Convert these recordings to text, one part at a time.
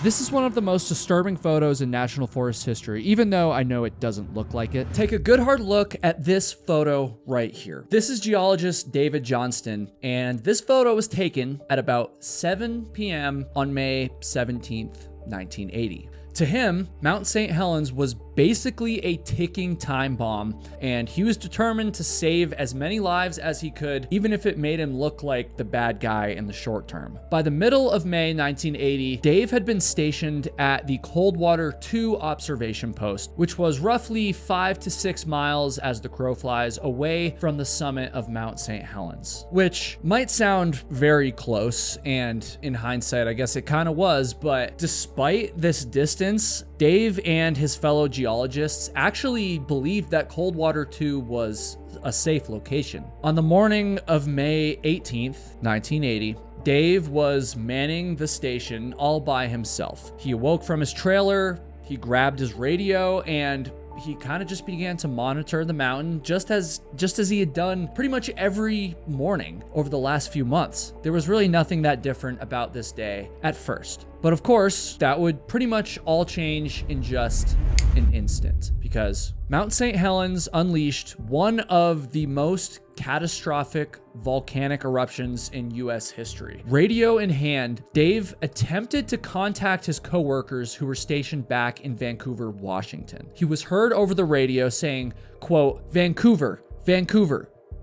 This is one of the most disturbing photos in National Forest history, even though I know it doesn't look like it. Take a good hard look at this photo right here. This is geologist David Johnston, and this photo was taken at about 7 p.m. on May 17th, 1980. To him, Mount St. Helens was basically a ticking time bomb, and he was determined to save as many lives as he could, even if it made him look like the bad guy in the short term. By the middle of May 1980, Dave had been stationed at the Coldwater 2 observation post, which was roughly 5 to 6 miles as the crow flies away from the summit of Mount St. Helens, which might sound very close, and in hindsight, I guess it kind of was, but despite this distance, Dave and his fellow geologists actually believed that Coldwater 2 was a safe location. On the morning of May 18th, 1980, Dave was manning the station all by himself. He awoke from his trailer, he grabbed his radio, and he kind of just began to monitor the mountain just as he had done pretty much every morning over the last few months. There was really nothing that different about this day at first. But of course, that would pretty much all change in just an instant, because Mount St. Helens unleashed one of the most catastrophic volcanic eruptions in US history. Radio in hand, Dave attempted to contact his coworkers who were stationed back in Vancouver, Washington. He was heard over the radio saying, quote, Vancouver,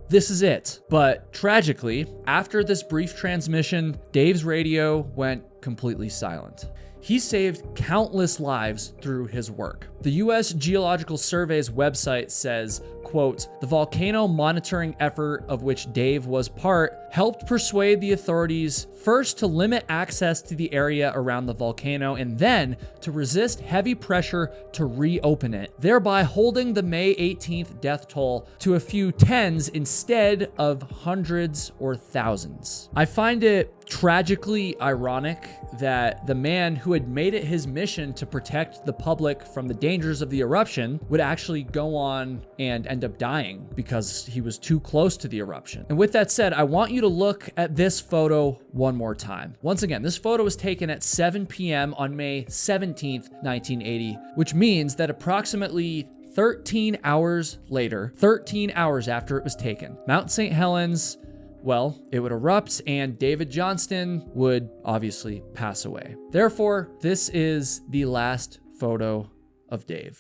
this is it. But tragically, after this brief transmission, Dave's radio went completely silent. He saved countless lives through his work. The U.S. Geological Survey's website says, quote, the volcano monitoring effort of which Dave was part helped persuade the authorities first to limit access to the area around the volcano and then to resist heavy pressure to reopen it, thereby holding the May 18th death toll to a few tens instead of hundreds or thousands. I find it tragically ironic that the man who had made it his mission to protect the public from the dangers of the eruption would actually go on and end up dying because he was too close to the eruption. And with that said, I want you to look at this photo one more time. Once again, this photo was taken at 7 p.m. on May 17th, 1980, which means that approximately 13 hours later, 13 hours after it was taken, Mount St. Helens, well, it would erupt and David Johnston would obviously pass away. Therefore, this is the last photo of Dave.